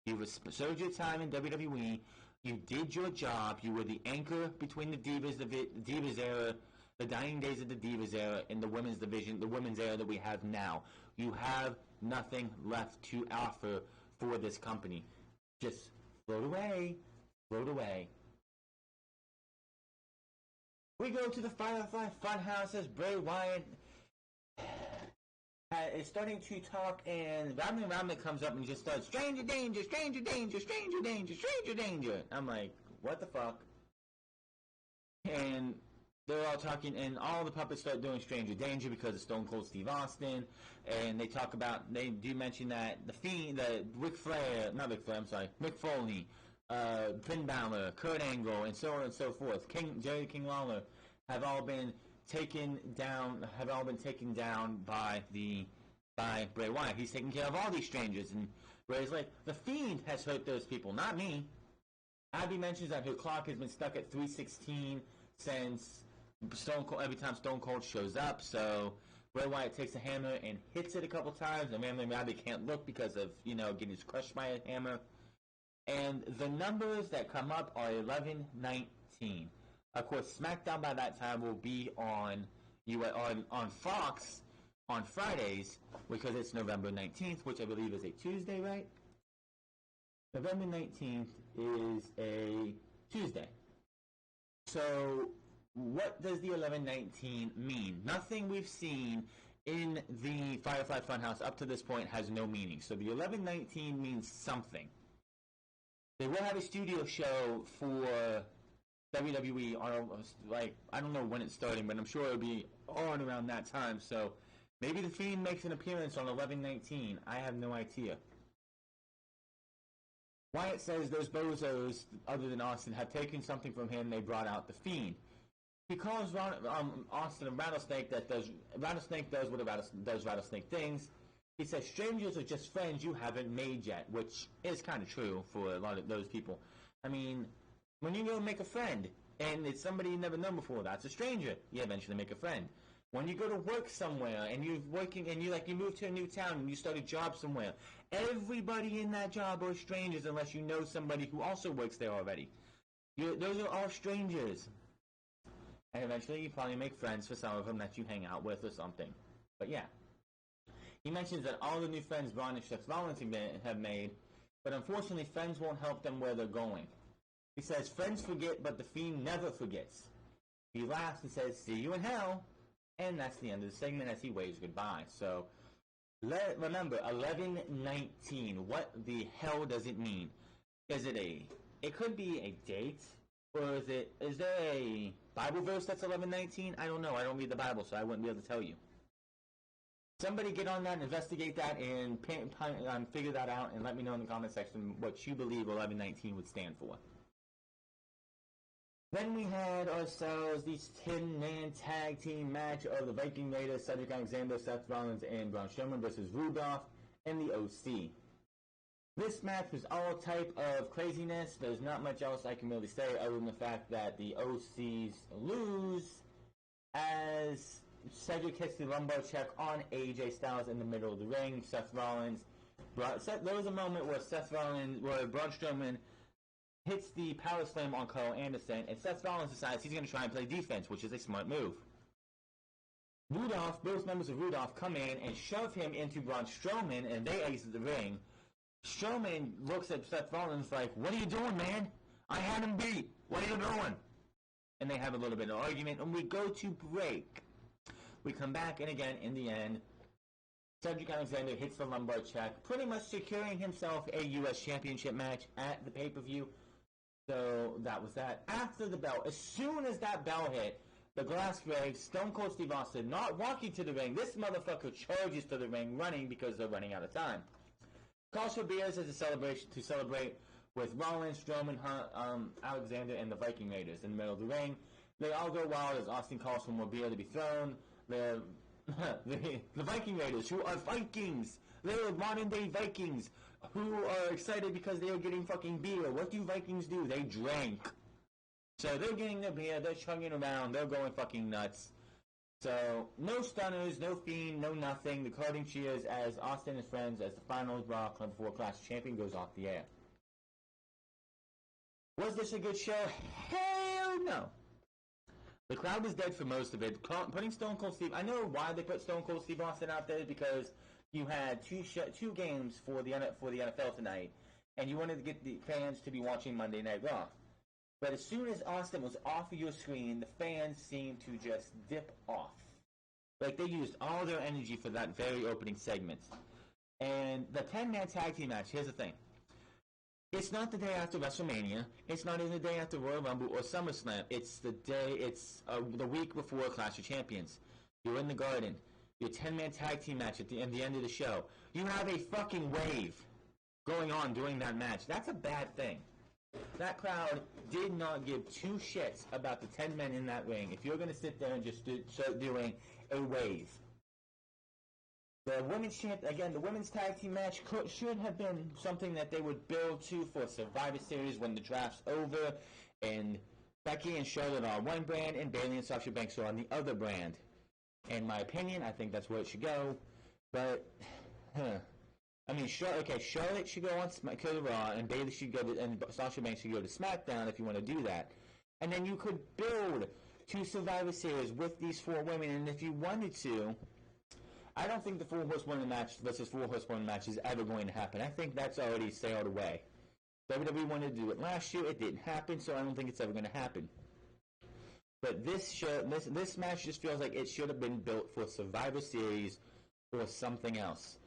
You served your time in WWE. You did your job. You were the anchor between the Divas era, the dying days of the Divas era, and the women's division, the women's era that we have now. You have nothing left to offer for this company. Just float away. Float away. We go to the Firefly Funhouse as Bray Wyatt is starting to talk, and Robin comes up and just starts, stranger danger, stranger danger, stranger danger, stranger danger. I'm like, what the fuck? And they're all talking, and all the puppets start doing stranger danger because of Stone Cold Steve Austin, and they do mention that the Fiend, Mick Foley, Finn Balor, Kurt Angle, and so on and so forth, Jerry King Lawler, have all been taken down by Bray Wyatt. He's taking care of all these strangers, and Bray's like, the Fiend has hurt those people, not me. Abby mentions that her clock has been stuck at 3:16 since Stone Cold, every time Stone Cold shows up, so Bray Wyatt takes a hammer and hits it a couple times, and Abby can't look because of, getting crushed by a hammer. And the numbers that come up are 11-19. Of course, SmackDown by that time will be on Fox on Fridays because it's November 19th, which I believe is a Tuesday, right? November 19th is a Tuesday. So, what does the 11-19 mean? Nothing we've seen in the Firefly Funhouse up to this point has no meaning. So, the 11-19 means something. They will have a studio show for WWE on, I don't know when it's starting, but I'm sure it'll be on around that time. So maybe the Fiend makes an appearance on 11-19. I have no idea. Wyatt says those bozos, other than Austin, have taken something from him. They brought out the Fiend. He calls Austin a rattlesnake Rattlesnake does what does rattlesnake things. He says strangers are just friends you haven't made yet, which is kind of true for a lot of those people. I mean, when you go make a friend, and it's somebody you never known before, that's a stranger. You eventually make a friend. When you go to work somewhere, and you're working, and you move to a new town, and you start a job somewhere, everybody in that job are strangers unless you know somebody who also works there already. Those are all strangers. And eventually you probably make friends for some of them that you hang out with or something. But yeah. He mentions that all the new friends Braun and Seth Rollins have made, but unfortunately friends won't help them where they're going. He says, friends forget, but the Fiend never forgets. He laughs and says, see you in hell. And that's the end of the segment as he waves goodbye. So, remember, 11-19. What the hell does it mean? It could be a date, or is there a Bible verse that's 11-19? I don't know. I don't read the Bible, so I wouldn't be able to tell you. Somebody get on that and investigate that and figure that out and let me know in the comment section what you believe 11-19 would stand for. Then we had ourselves the 10-man tag team match of the Viking Raiders, Cedric Alexander, Seth Rollins, and Braun Strowman versus Rudolph and the OC. This match was all type of craziness. There's not much else I can really say other than the fact that the OCs lose as Cedric hits the lumbar check on AJ Styles in the middle of the ring. There was a moment where Braun Strowman hits the power slam on Carl Anderson, and Seth Rollins decides he's going to try and play defense, which is a smart move. Both members of Rudolph come in and shove him into Braun Strowman, and they exit the ring. Strowman looks at Seth Rollins like, what are you doing, man? I had him beat. What are you doing? And they have a little bit of argument, and we go to break. We come back, and again, in the end, Cedric Alexander hits the lumbar check, pretty much securing himself a U.S. Championship match at the pay-per-view. So that was that. After the bell, as soon as that bell hit, the glass breaks, Stone Cold Steve Austin not walking to the ring. This motherfucker charges to the ring, running because they're running out of time. Calls for beers as a celebration to celebrate with Rollins, Strowman, Alexander, and the Viking Raiders in the middle of the ring. They all go wild as Austin calls for more beer to be thrown. The Viking Raiders, who are Vikings, they're modern-day Vikings, who are excited because they are getting fucking beer. What do Vikings do? They drank. So they're getting their beer, they're chugging around, they're going fucking nuts. So, no stunners, no Fiend, no nothing. The crowd cheers as Austin and his friends as the final Raw Club 4 Clash Champion goes off the air. Was this a good show? Hell no. The crowd was dead for most of it. Putting Stone Cold Steve... I know why they put Stone Cold Steve Austin out there, because you had two games for the NFL tonight, and you wanted to get the fans to be watching Monday Night Raw. But as soon as Austin was off of your screen, the fans seemed to just dip off. Like, they used all their energy for that very opening segment. And the 10-man tag team match, here's the thing. It's not the day after WrestleMania. It's not even the day after Royal Rumble or SummerSlam. It's the week before Clash of Champions. You're in the Garden. Your 10-man tag team match at the end of the show. You have a fucking wave going on during that match. That's a bad thing. That crowd did not give two shits about the 10 men in that ring. If you're going to sit there and just start doing a wave. The women's tag team match should have been something that they would build to for Survivor Series when the draft's over, and Becky and Charlotte are on one brand, and Bayley and Sasha Banks are on the other brand. In my opinion, I think that's where it should go. But, I mean, Charlotte should go on Raw, and Bayley should go and Sasha Banks should go to SmackDown if you want to do that. And then you could build to Survivor Series with these four women, and if you wanted to, I don't think the 4 Horsewomen match versus 4 Horsewomen match is ever going to happen. I think that's already sailed away. WWE wanted to do it last year, it didn't happen, so I don't think it's ever going to happen. But this match just feels like it should have been built for Survivor Series or something else.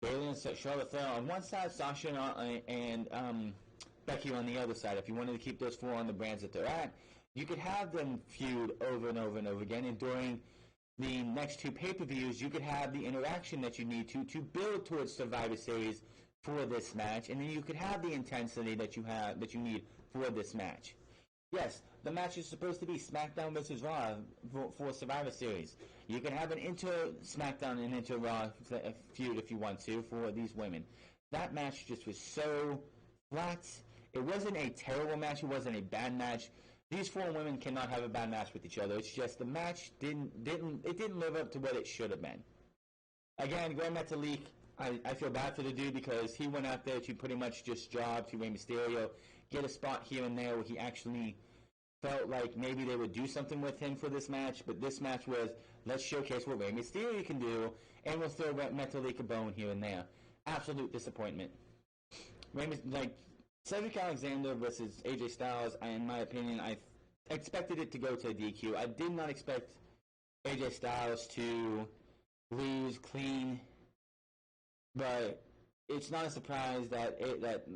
Bayley and Charlotte Flair on one side, Sasha and Becky on the other side. If you wanted to keep those 4 on the brands that they're at, you could have them feud over and over and over again, and during the next 2 pay-per-views, you could have the interaction that you need to build towards Survivor Series for this match, and then you could have the intensity that you need for this match. Yes, the match is supposed to be SmackDown versus Raw for Survivor Series. You can have an inter-SmackDown and inter-Raw feud if you want to for these women. That match just was so flat. It wasn't a terrible match. It wasn't a bad match. These 4 women cannot have a bad match with each other. It's just the match didn't live up to what it should have been. Again, Grand Metalik, I feel bad for the dude because he went out there to pretty much just job to Rey Mysterio, get a spot here and there where he actually felt like maybe they would do something with him for this match, but this match was, let's showcase what Rey Mysterio can do, and we'll throw Metalik a bone here and there. Absolute disappointment. Cedric Alexander versus AJ Styles, in my opinion, I expected it to go to a DQ. I did not expect AJ Styles to lose clean, but it's not a surprise that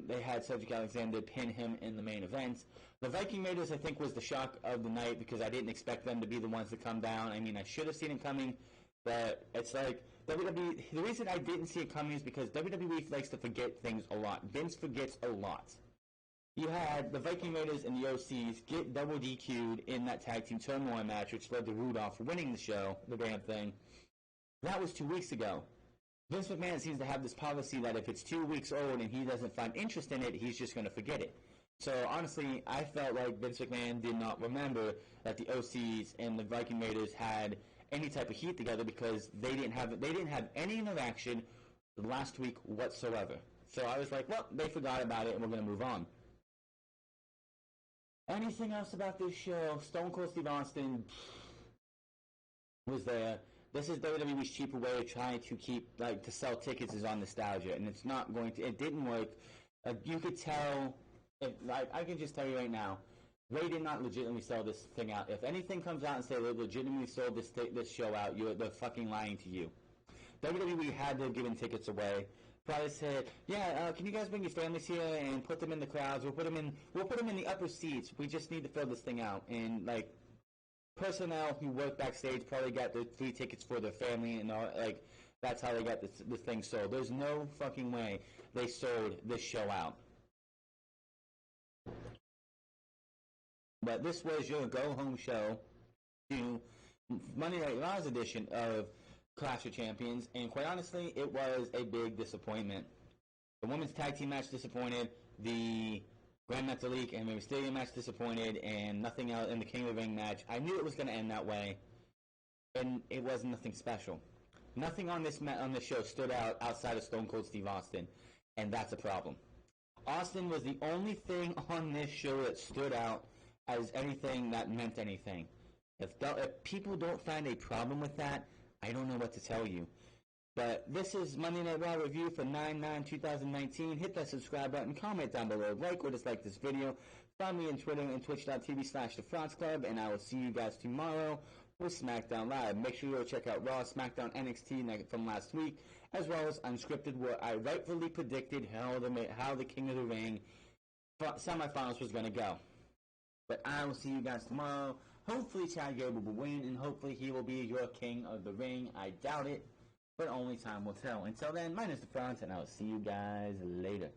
they had Cedric Alexander pin him in the main event. The Viking Raiders, I think, was the shock of the night because I didn't expect them to be the ones to come down. I mean, I should have seen it coming, but it's like WWE. The reason I didn't see it coming is because WWE likes to forget things a lot. Vince forgets a lot. You had the Viking Raiders and the OCs get double DQ'd in that tag team turmoil match, which led to Rudolph winning the show, the damn thing. That was 2 weeks ago. Vince McMahon seems to have this policy that if it's 2 weeks old and he doesn't find interest in it, he's just going to forget it. So honestly, I felt like Vince McMahon did not remember that the OCs and the Viking Raiders had any type of heat together because they didn't have any interaction last week whatsoever. So I was like, well, they forgot about it and we're going to move on. Anything else about this show? Stone Cold Steve Austin was there. This is WWE's cheaper way of trying to to sell tickets is on nostalgia, and it's not going to. It didn't work. You could tell. I can just tell you right now, Ray did not legitimately sell this thing out. If anything comes out and say they legitimately sold this show out, they're fucking lying to you. WWE had to have given tickets away. Probably said, can you guys bring your families here and put them in the crowds? We'll put them in the upper seats. We just need to fill this thing out. And personnel who work backstage probably got the 3 tickets for their family and all. That's how they got this thing sold. There's no fucking way they sold this show out. But this was your go-home show to Monday Night Raw's edition of Clash of Champions, and quite honestly, it was a big disappointment. The women's tag team match disappointed. The Grand Metalik and Rey Mysterio match disappointed, and nothing else in the King of the Ring match. I knew it was going to end that way, and it was nothing special. Nothing on this show stood out outside of Stone Cold Steve Austin, and that's a problem. Austin was the only thing on this show that stood out as anything that meant anything. If people don't find a problem with that, I don't know what to tell you. But this is Monday Night Raw review for 9/9/2019. Hit that subscribe button, comment down below, like or dislike this video. Find me on Twitter and twitch.tv/The France Club, and I will see you guys tomorrow with SmackDown Live. Make sure you go check out Raw, SmackDown, NXT from last week, as well as Unscripted, where I rightfully predicted how the King of the Ring semifinals was going to go. But I will see you guys tomorrow. Hopefully Chad Gable will win, and hopefully he will be your King of the Ring. I doubt it, but only time will tell. Until then, my name is The France, and I will see you guys later.